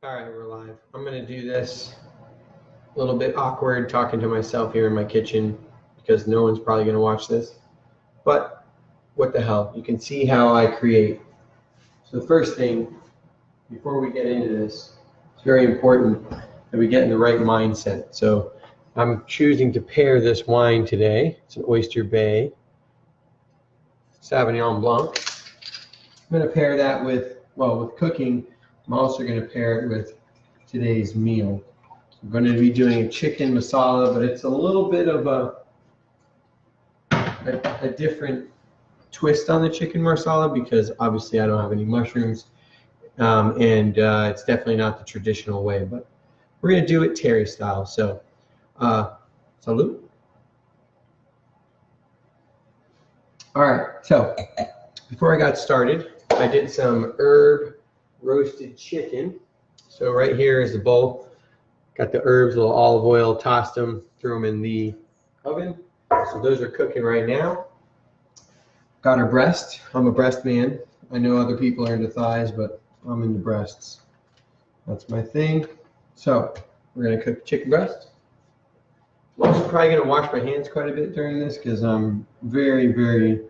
All right, we're live. I'm going to do this a little bit awkward talking to myself here in my kitchen because no one's probably going to watch this. But what the hell? You can see how I create. So the first thing, before we get into this, it's very important that we get in the right mindset. So I'm choosing to pair this wine today. It's an Oyster Bay Sauvignon Blanc. I'm going to pair that with cooking. I'm also going to pair it with today's meal. I'm going to be doing a chicken masala, but it's a little bit of a different twist on the chicken marsala because obviously I don't have any mushrooms, and it's definitely not the traditional way, but we're going to do it Terry style. So, salute. All right, so before I got started, I did some herb roasted chicken. So right here is the bowl. Got the herbs, a little olive oil, tossed them, threw them in the oven. So those are cooking right now. Got our breast. I'm a breast man. I know other people are into thighs, but I'm into breasts. That's my thing. So we're gonna cook chicken breast. I'm also probably gonna wash my hands quite a bit during this because I'm very, very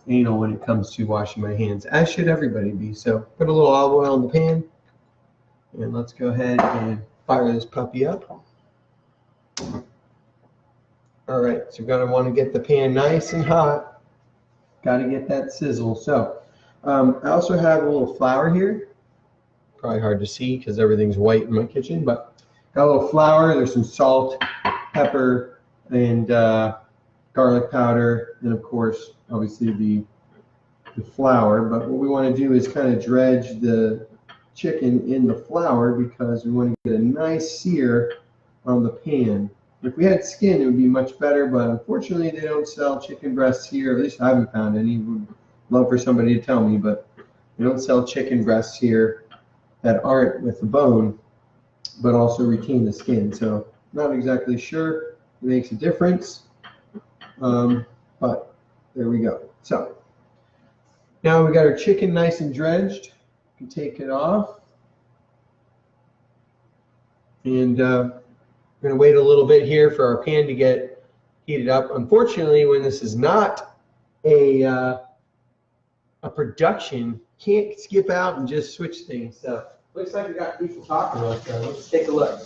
anal when it comes to washing my hands, as should everybody be. So put a little olive oil in the pan, and let's go ahead and fire this puppy up. All right, so you're going to want to get the pan nice and hot. Got to get that sizzle. So I also have a little flour here. Probably hard to see because everything's white in my kitchen, but got a little flour. There's some salt, pepper, and garlic powder, and of course, obviously the flour. But what we want to do is kind of dredge the chicken in the flour because we want to get a nice sear on the pan. If we had skin, it would be much better, but unfortunately they don't sell chicken breasts here. At least I haven't found any. Would love for somebody to tell me, but they don't sell chicken breasts here that aren't with the bone, but also retain the skin. So not exactly sure it makes a difference, but there we go. So now we got our chicken nice and dredged. You can take it off, and we're going to wait a little bit here for our pan to get heated up. Unfortunately, when this is not a production, can't skip out and just switch things. So looks like we got people talking to us. So let's take a look.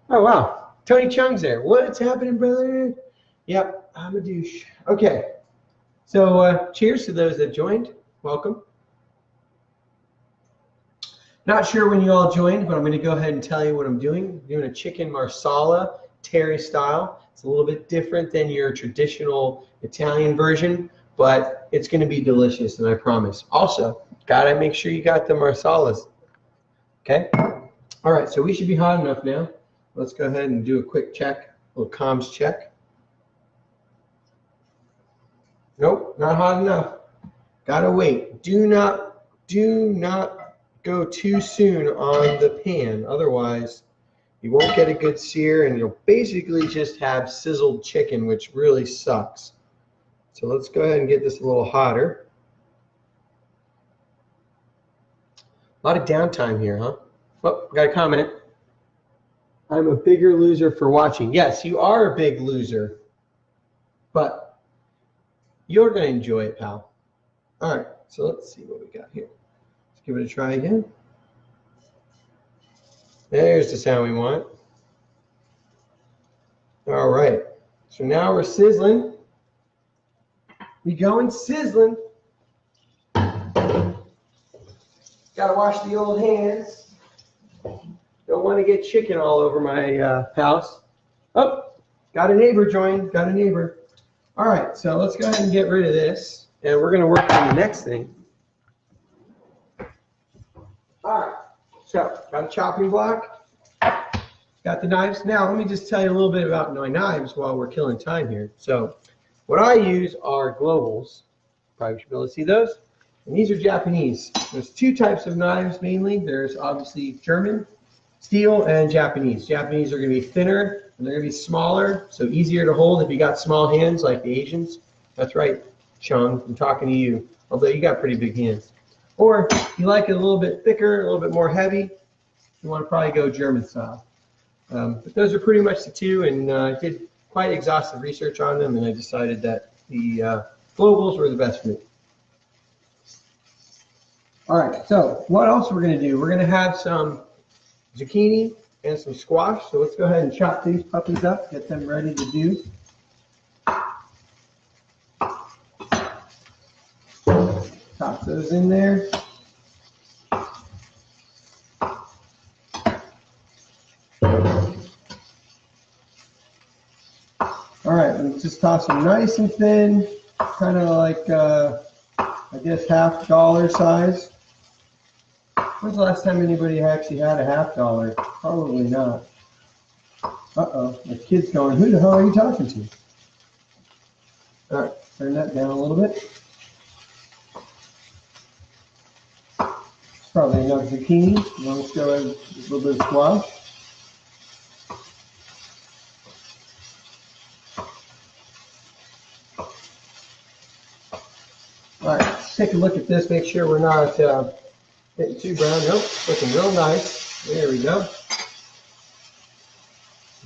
Oh wow, Tony Chung's there. What's happening, brother? Yep, I'm a douche. Okay, so cheers to those that joined. Welcome. Not sure when you all joined, but I'm going to go ahead and tell you what I'm doing. I'm doing a chicken marsala, Terry style. It's a little bit different than your traditional Italian version, but it's going to be delicious, and I promise. Also, gotta make sure you got the marsalas. Okay? All right, so we should be hot enough now. Let's go ahead and do a quick check, a little comms check. Nope, not hot enough. Gotta wait. Do not go too soon on the pan. Otherwise, you won't get a good sear, and you'll basically just have sizzled chicken, which really sucks. So let's go ahead and get this a little hotter. A lot of downtime here, huh? Oh, got a comment. I'm a bigger loser for watching. Yes, you are a big loser, but you're going to enjoy it, pal. All right, so let's see what we got here. Let's give it a try again. There's the sound we want. All right, so now we're sizzling. We going sizzling. Got to wash the old hands. Don't want to get chicken all over my house. Oh, got a neighbor join. Got a neighbor. All right, so let's go ahead and get rid of this, and we're going to work on the next thing. All right, so got a chopping block. Got the knives. Now, let me just tell you a little bit about my knives while we're killing time here. So what I use are globals. Probably should be able to see those. And these are Japanese. There's two types of knives mainly. There's obviously German steel and Japanese. Japanese are going to be thinner and they're going to be smaller, so easier to hold if you got small hands like the Asians. That's right, Chung, I'm talking to you, although you got pretty big hands. Or if you like it a little bit thicker, a little bit more heavy, you want to probably go German style. But those are pretty much the two, and I did quite exhaustive research on them, and I decided that the globals were the best for me. All right, so what else we're going to do? We're going to have some zucchini and some squash. So let's go ahead and chop these puppies up, get them ready to do. Toss those in there. All right, let's just toss them nice and thin, kind of like, I guess, $half size. When's the last time anybody actually had a $half? Probably not. Uh-oh, the kid's going, who the hell are you talking to? All right, turn that down a little bit. Probably enough zucchini. Now let's go ahead with a little bit of squash. All right, let's take a look at this. Make sure we're not getting too brown. Nope, looking real nice. There we go.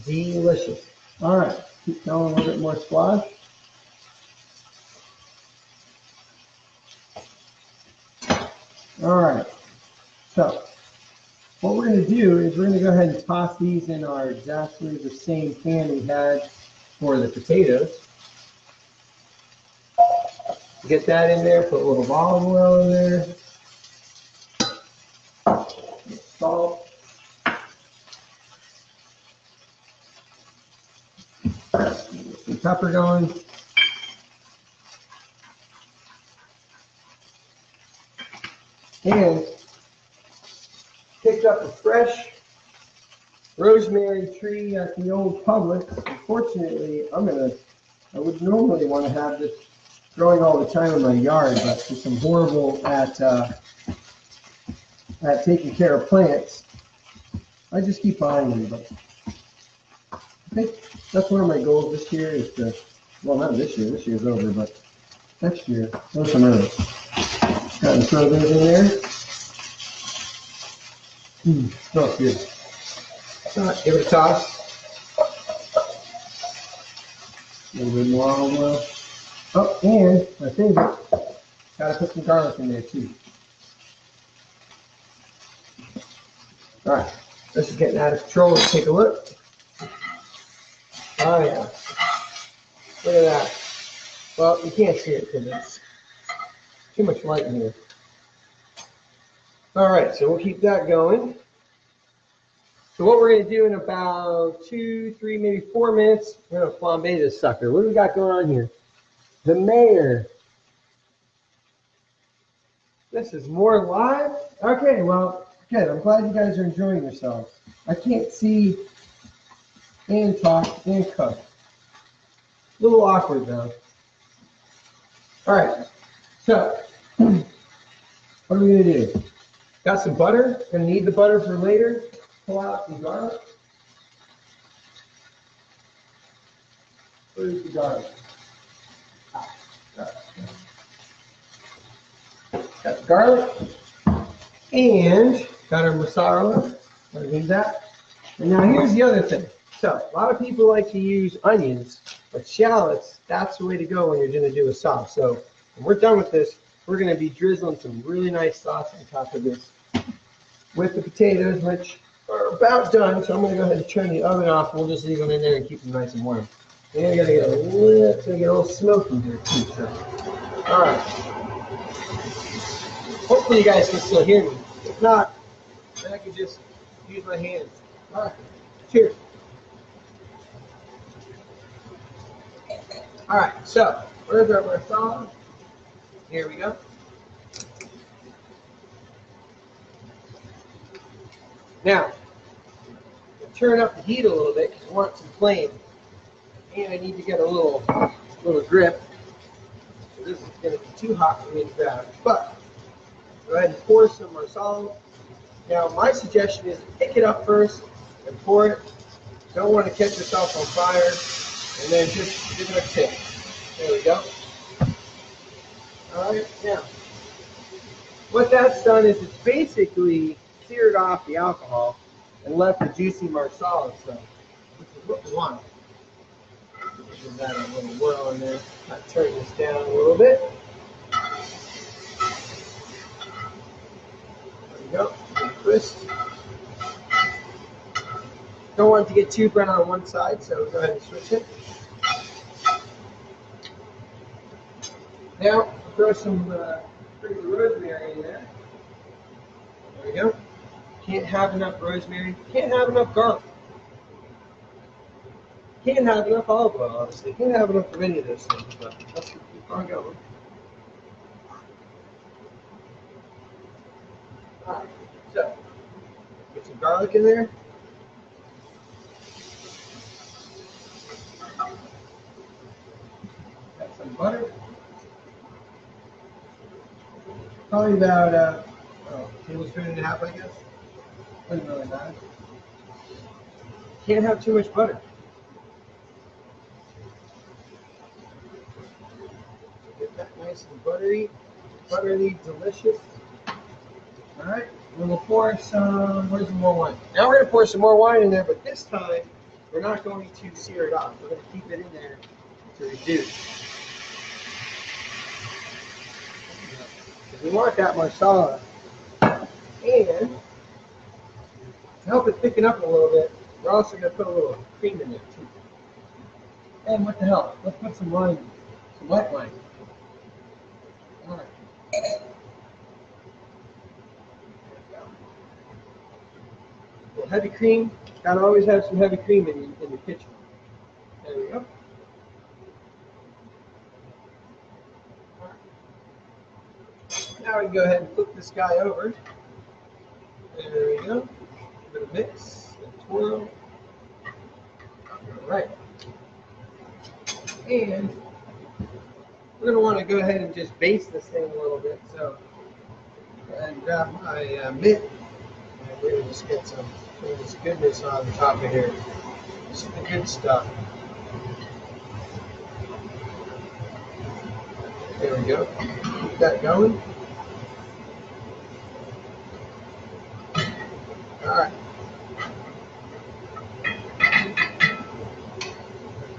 Delicious. All right, keep going, a little bit more squash. All right, so what we're going to do is we're going to go ahead and toss these in our exactly the same pan we had for the potatoes. Get that in there, put a little olive oil in there, salt, some pepper going. And picked up a fresh rosemary tree at the old Publix. Unfortunately, I would normally want to have this growing all the time in my yard, but since I'm horrible at taking care of plants, I just keep buying them. But I think that's one of my goals this year is to, well, not this year, this year's over, but next year, throw some herbs. Got to throw those in there. Smells good. Give it a toss. A little bit more olive oil. Oh, and my favorite, gotta put some garlic in there too. All right, this is getting out of control. Let's take a look. Oh yeah, look at that. Well, you can't see it because it's too much light in here. All right, so we'll keep that going. So what we're gonna do in about 2, 3, maybe 4 minutes, we're gonna flambe this sucker. What do we got going on here? The mayor. This is more live? Okay, well, good. I'm glad you guys are enjoying yourselves. I can't see and talk and cook. A little awkward though. All right, so what are we gonna do? Got some butter. Gonna need the butter for later. Pull out some garlic. Where's the garlic? Got the garlic and got our Marsala. I need that. And now here's the other thing. So a lot of people like to use onions, but shallots, that's the way to go when you're going to do a sauce. So when we're done with this, we're going to be drizzling some really nice sauce on top of this with the potatoes, which are about done. So I'm going to go ahead and turn the oven off. We'll just leave them in there and keep them nice and warm. And I got to get a little smoky here too. So, all right. Hopefully you guys can still hear me. If not, then I can just use my hands. All right. Cheers. All right. So where's our Marsala? Here we go. Now, turn up the heat a little bit because I want some flame. And I need to get a little grip. So this is going to be too hot for me to grab. But go ahead and pour some Marsala. Now, my suggestion is pick it up first and pour it. Don't want to catch yourself on fire. And then just give it a tip. There we go. All right, now, What that's done is it's basically seared off the alcohol and left the juicy Marsala stuff, which is what we want. Give that a little whirl in there. I'll turn this down a little bit. There we go. Twist. Don't want it to get too brown on one side, so go ahead and switch it. Now, throw some rosemary in there. There we go. Can't have enough rosemary. Can't have enough garlic. Can't have enough olive oil, honestly. Can't have enough of any of those things, but let's keep on going. Alright, so, get some garlic in there. Got some butter. Probably about a tablespoon and a half, I guess. Doesn't really matter. Can't have too much butter. Get that nice and buttery, delicious. All right, and we'll pour some. Where's some more wine? Now we're gonna pour some more wine in there, but this time we're not going to sear it off. We're gonna keep it in there to reduce. We want that Marsala, and to help it thicken up a little bit, we're also going to put a little cream in there too. And what the hell? Let's put some wine, some white wine. All right. A little heavy cream. Got to always have some heavy cream in the kitchen. There we go. Now we can go ahead and flip this guy over. There we go. A bit of mix and twirl. Alright. And we're going to want to go ahead and just baste this thing a little bit. So, go ahead and grab my mitt. And we're going to just get some of this goodness on the top of here. This is the good stuff. There we go. Keep that going. Alright.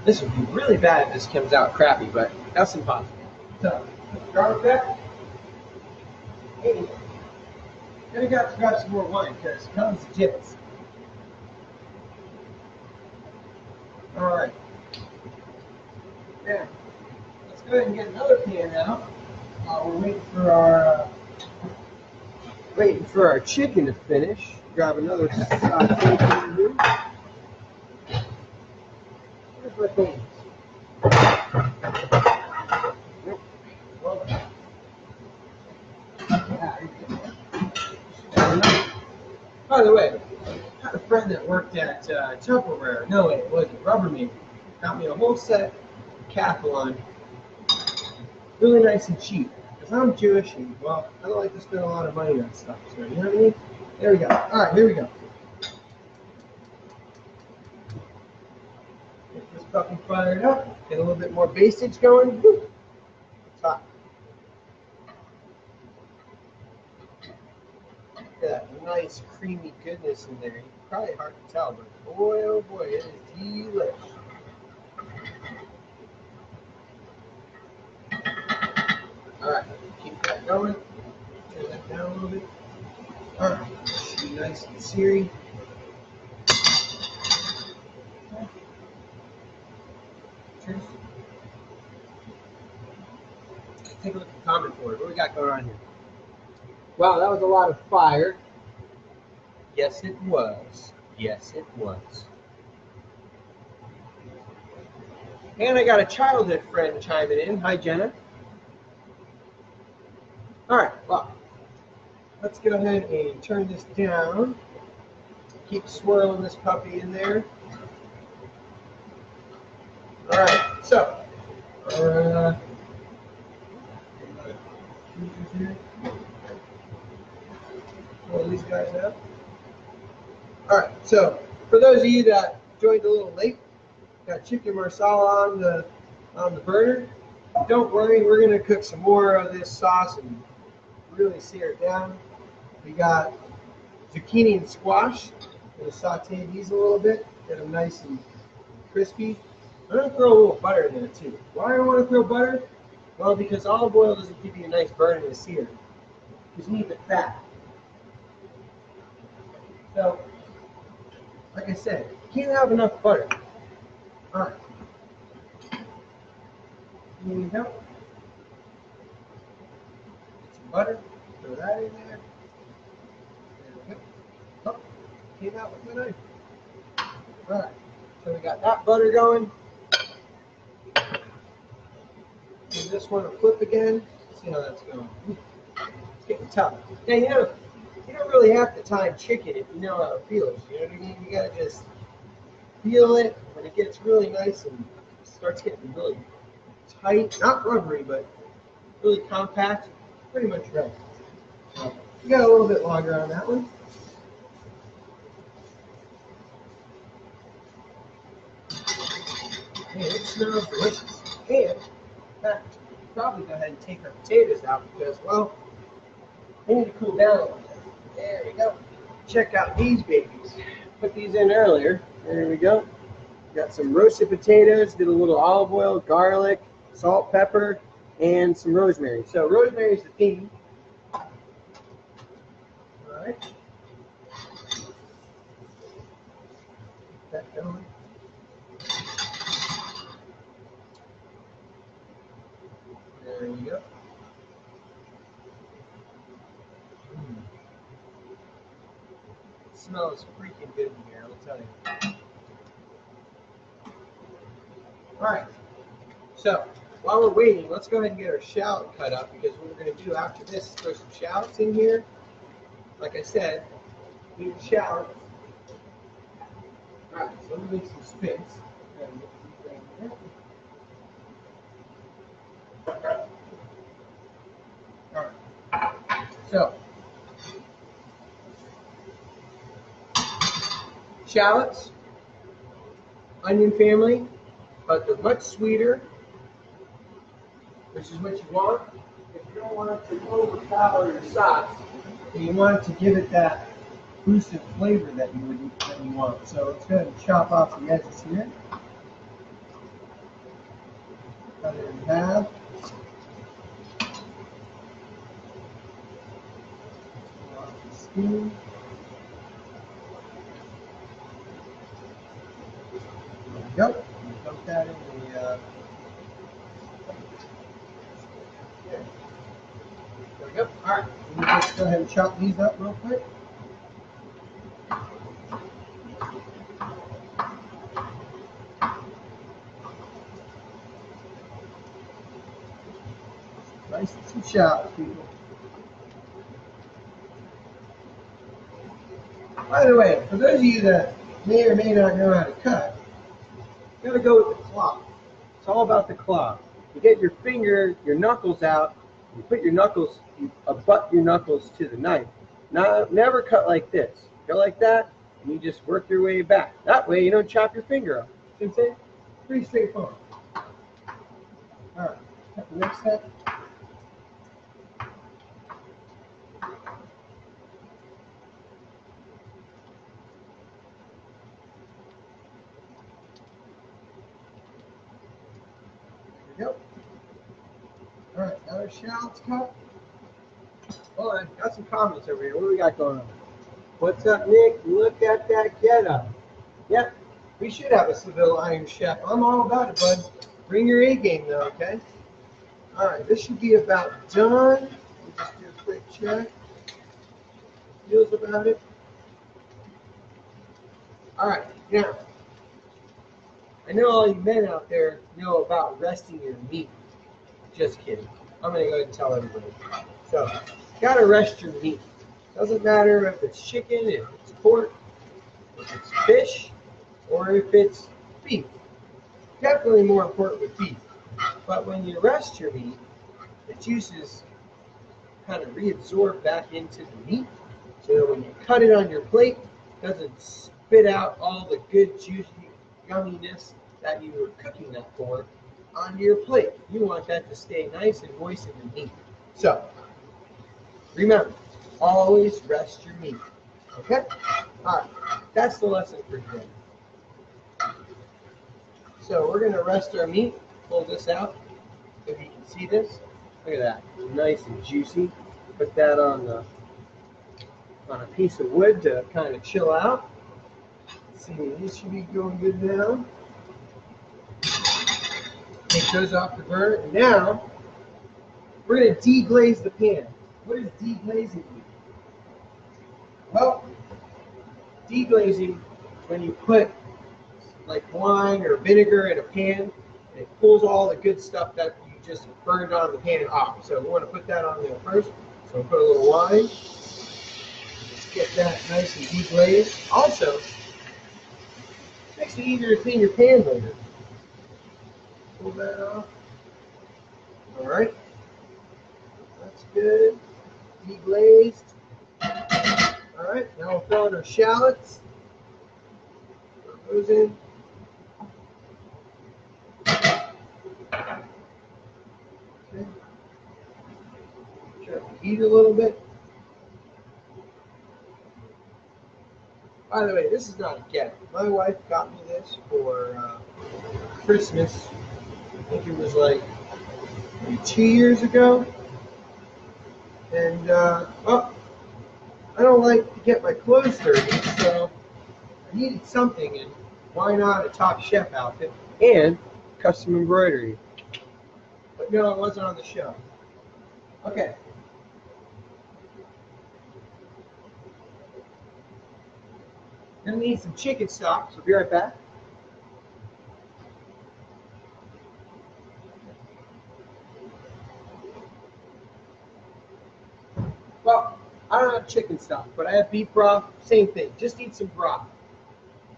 This would be really bad if this comes out crappy, but that's impossible. So, garlic that. Hey, then we got to grab some more wine because it comes to jits. Alright. Now, let's go ahead and get another pan out. We're waiting for our chicken to finish. Grab another saute pan here. Where's my things? By the way, I had a friend that worked at Tupperware. No, it wasn't. Rubbermaid. Got me a whole set of Cathlon. Really nice and cheap. Because I'm Jewish and, well, I don't like to spend a lot of money on stuff. So, you know what I mean? There we go. Alright, here we go. Get this puppy fired up. Get a little bit more bastage going. Woo. It's hot. Look at that nice creamy goodness in there. Probably hard to tell, but boy, oh boy, it is delicious. Alright, keep that going. Turn that down a little bit. Alright, should be nice and seary. Okay. Cheers. Take a look at the comment board. What we got going on here? Wow, that was a lot of fire. Yes, it was. Yes, it was. And I got a childhood friend chiming in. Hi, Jenna. All right, well, let's go ahead and turn this down. Keep swirling this puppy in there. All right, so, pull these guys out. All right, so for those of you that joined a little late, got chicken marsala on the burner. Don't worry, we're gonna cook some more of this sauce and really sear it down. We got zucchini and squash. I'm going to saute these a little bit, get them nice and crispy. I'm going to throw a little butter in there too. Why do I want to throw butter? Well, because olive oil doesn't give you a nice burn in the sear. You need the fat. So, like I said, you can't have enough butter. All right. Here we go. Get some butter. Throw that in there. There we go. Oh, came out with my knife. All right. So we got that butter going. Give this one a flip again. See how that's going. It's getting tough. Now, you don't really have to time chicken if you know how it feels. You know what I mean? You gotta just feel it when it gets really nice and starts getting really tight, not rubbery, but really compact. Pretty much right. So you got a little bit longer on that one. Man, it smells delicious. And in fact, probably go ahead and take our potatoes out because, well, they need to cool down a little bit. There we go. Check out these babies. Put these in earlier. There we go. Got some roasted potatoes, did a little olive oil, garlic, salt, pepper, and some rosemary. So rosemary is the theme. All right. Keep that going. There you go. It smells freaking good in here, I'll tell you. Alright, so while we're waiting, let's go ahead and get our shallot cut up because what we're going to do after this is throw some shallots in here. Like I said, need the shallots. Alright, so let me make some spits. Alright, so shallots, onion family, but they're much sweeter, which is what you want. If you don't want it to overpower your sauce, and you want it to give it that boost of flavor that you want. So let's go ahead and chop off the edges here. Cut it in half. Pull off the skin. There we go. Dump that in the there we go. Alright, let's go ahead and chop these up real quick. Nice and some shallots, people. By the way, for those of you that may or may not know how to cut, you gotta go with the claw. It's all about the claw. You get your finger, your knuckles out, you put your knuckles, you butt your knuckles to the knife. Now, never cut like this. Go like that, and you just work your way back. That way you don't chop your finger off. See what I'm saying? Pretty straightforward. Alright, cut the next step. Yep. All right, got our shallots cut. Hold on, got some comments over here. What do we got going on? What's up, Nick? Look at that getup. Yep, we should have a Seville Iron Chef. I'm all about it, bud. Bring your A game, though, okay? All right, this should be about done. Let me just do a quick check. Feels about it. All right, now, I know all you men out there know about resting your meat. Just kidding. I'm going to go ahead and tell everybody. So, you got to rest your meat. Doesn't matter if it's chicken, if it's pork, if it's fish, or if it's beef. Definitely more important with beef. But when you rest your meat, the juices kind of reabsorb back into the meat. So that when you cut it on your plate, it doesn't spit out all the good, juicy yumminess that you were cooking that for onto your plate. You want that to stay nice and moist in the meat. So, Remember, always rest your meat. Okay? Alright, that's the lesson for today. So we're going to rest our meat, pull this out, if you can see this. Look at that, nice and juicy. Put that on a piece of wood to kind of chill out. Let's see, this should be going good now. Take those off the burner. And now, we're going to deglaze the pan. What does deglazing mean? Well, deglazing is when you put like wine or vinegar in a pan, and it pulls all the good stuff that you just burned on the pan off. So we want to put that on there first. So we'll put a little wine. Just get that nice and deglazed. Also, it makes it easier to clean your pan later. Pull that off. All right. That's good. Deglazed. All right. Now we'll throw in our shallots. Throw those in. Okay. Try to heat a little bit. By the way, this is not a gift. My wife got me this for Christmas. I think it was like maybe 2 years ago. And, well, I don't like to get my clothes dirty, so I needed something, and why not a Top Chef outfit and custom embroidery? But no, it wasn't on the show. Okay. Gonna need some chicken stock, so I'll be right back. Well, I don't have chicken stock, but I have beef broth. Same thing. Just need some broth.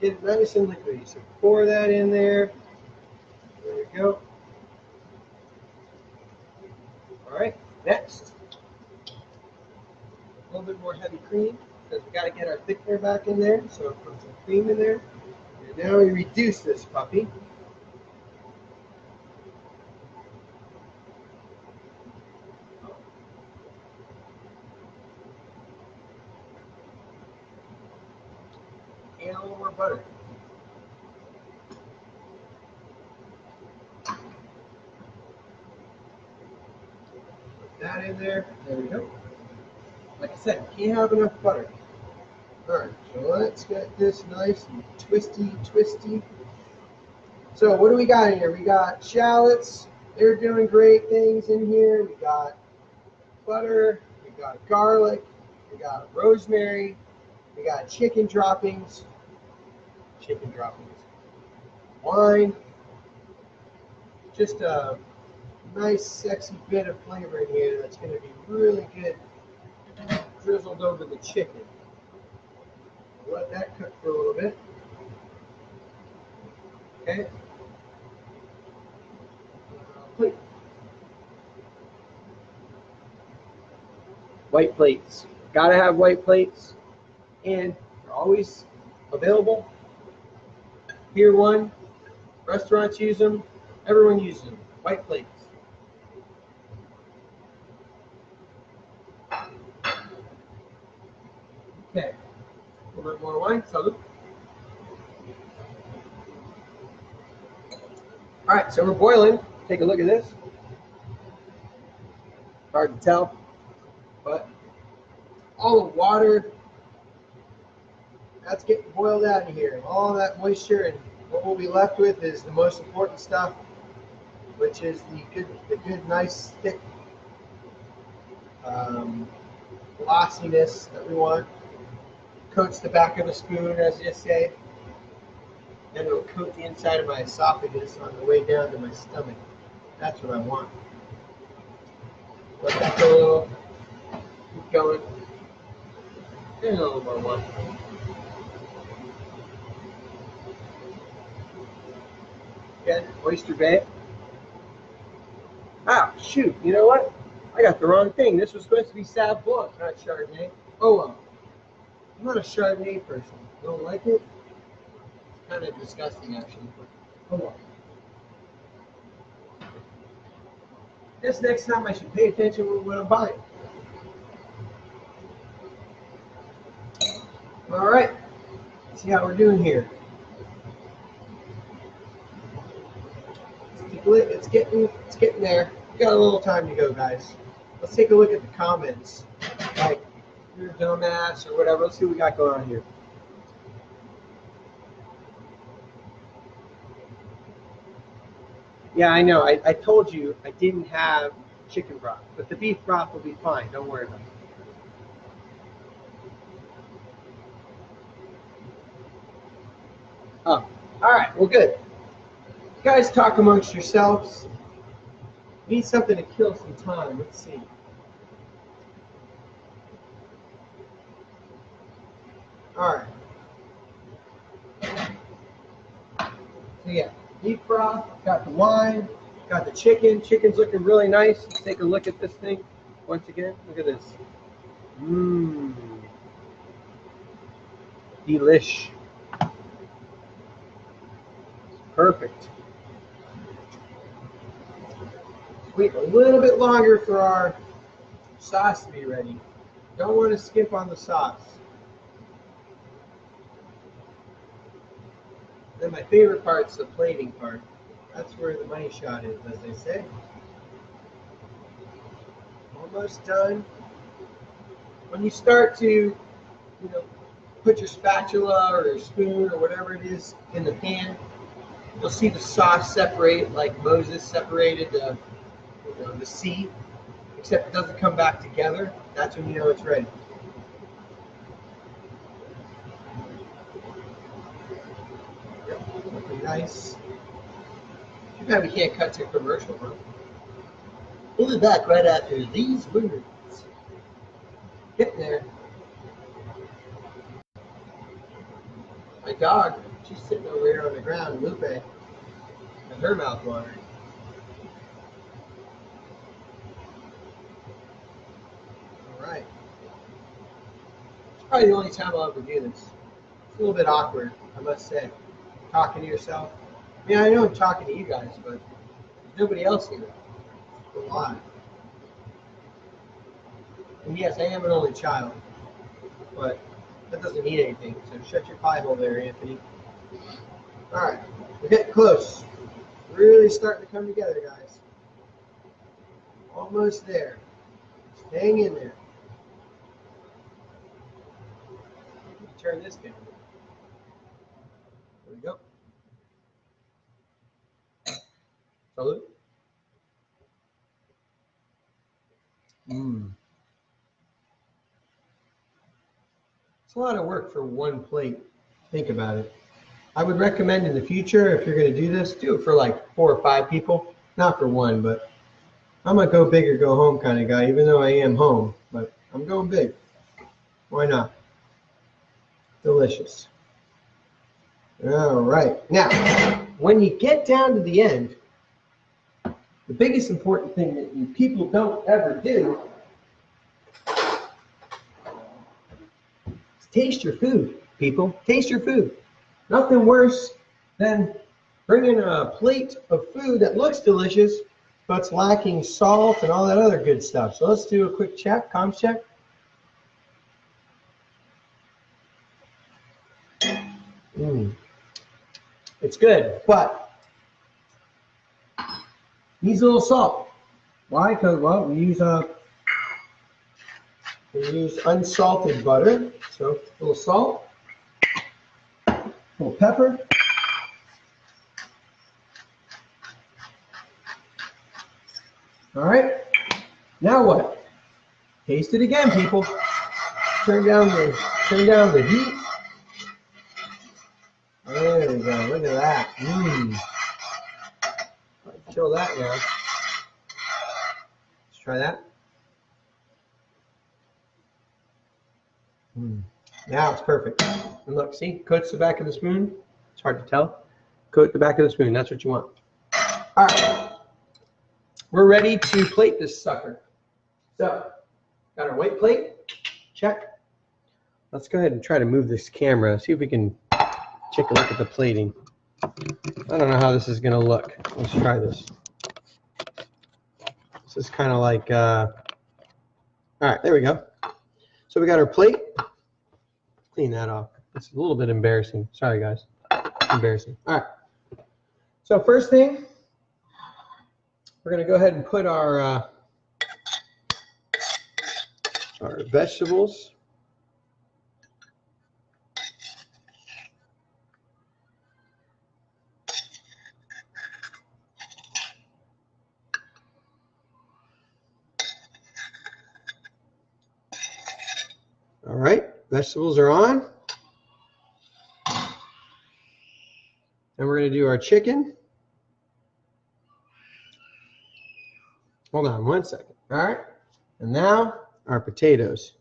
Get it nice and liquidy. So pour that in there. There we go. All right. Next, a little bit more heavy cream because we got to get our thickener back in there. So put some cream in there. And now we reduce this puppy. And a little more butter. Put that in there. There we go. Like I said, you can't have enough butter. Alright, so let's get this nice and twisty. So what do we got in here? We got shallots. They're doing great things in here. We got butter. We got garlic. We got rosemary. We got chicken droppings. Wine. Just a nice, sexy bit of flavor in here that's going to be really good drizzled over the chicken. Let that cook for a little bit. Okay. Plate. White plates. Gotta have white plates. And they're always available. Pier 1. Restaurants use them. Everyone uses them. White plates. Okay. A little bit more wine. Salud. All right, so we're boiling. Take a look at this. Hard to tell, but all the water that's getting boiled out of here. All that moisture, and what we'll be left with is the most important stuff, which is the good, nice, thick glossiness that we want. Coats the back of the spoon, as you say. Then it'll coat the inside of my esophagus on the way down to my stomach. That's what I want. Let that go a little. Keep going. And a little more wine. Again, Oyster Bay. Ah, shoot. You know what? I got the wrong thing. This was supposed to be Sauv Blanc, not Chardonnay. Oh well. I'm not a Chardonnay person. Don't like it? It's kind of disgusting, actually. Oh well. Guess next time I should pay attention to what I'm buying. All right, let's see how we're doing here. It's getting there. We got a little time to go, guys. Let's take a look at the comments. Like, you're a dumbass or whatever. Let's see what we got going on here. Yeah, I know. I told you I didn't have chicken broth, but the beef broth will be fine. Don't worry about it. Oh, all right. Well, good. You guys talk amongst yourselves. Need something to kill some time. Let's see. All right. So yeah, beef broth. Got the wine. Got the chicken. Chicken's looking really nice. Let's take a look at this thing once again. Look at this. Mmm. Delish. Perfect. Wait a little bit longer for our sauce to be ready. Don't want to skip on the sauce. Then my favorite part's the plating part. That's where the money shot is, as they say. Almost done. When you start to, put your spatula or your spoon or whatever it is in the pan, you'll see the sauce separate like Moses separated the sea, except it doesn't come back together. That's when you know it's ready. Yep, looking nice. Too bad we can't cut to a commercial, huh? We'll be back right after these words. Get there. My dog, she's sitting over here on the ground, Lupe, and her mouth watering. All right. It's probably the only time I'll ever do this. It's a little bit awkward, I must say. Talking to yourself. I mean, I know I'm talking to you guys, but there's nobody else here. It's a lot. And yes, I am an only child, but that doesn't mean anything. So shut your pie hole there, Anthony. All right, we're getting close. Really starting to come together, guys. Almost there. Hang in there. Turn this down. There we go. Salute. It's a lot of work for one plate. Think about it. I would recommend in the future, if you're going to do this, do it for like 4 or 5 people. Not for one, but I'm a go big or go home kind of guy, even though I am home. But I'm going big. Why not? Delicious. All right. Now, when you get down to the end, the biggest important thing that you people don't ever do is taste your food, people. Taste your food. Nothing worse than bringing a plate of food that looks delicious, but it's lacking salt and all that other good stuff. So let's do a quick check, comms check. It's good, but needs a little salt. Why? Because, well, we use unsalted butter, so a little salt, a little pepper, all right. Now what? Taste it again, people. Turn down the heat. There we go. Look at that. Chill that now. Let's try that. Now it's perfect. And look, see, coats the back of the spoon. It's hard to tell. Coat the back of the spoon. That's what you want. All right. We're ready to plate this sucker. So, got our white plate. Check. Let's go ahead and try to move this camera. See if we can take a look at the plating. I don't know how this is going to look. Let's try this. This is kind of like, all right, there we go. So we got our plate. clean that off. It's a little bit embarrassing. Sorry, guys. Embarrassing. All right. So first thing, we're going to go ahead and put our vegetables. All right, vegetables are on. And we're going to do our chicken. Hold on one second. All right. And now our potatoes.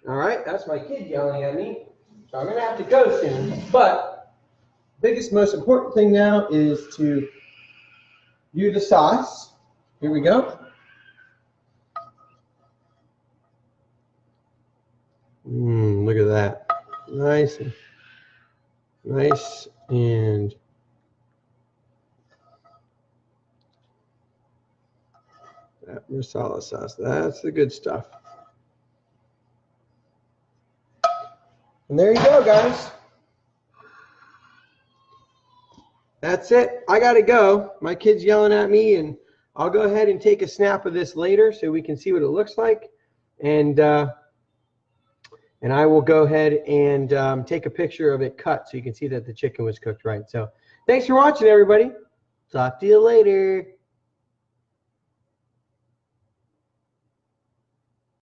All right, that's my kid yelling at me. So I'm going to have to go soon. But the biggest, most important thing now is to do the sauce. Here we go. Look at that. Nice and that Marsala sauce. That's the good stuff. And there you go, guys. That's it. I got to go. My kid's yelling at me, and I'll go ahead and take a snap of this later so we can see what it looks like. And I will go ahead and take a picture of it cut so you can see that the chicken was cooked right. So thanks for watching, everybody. Talk to you later.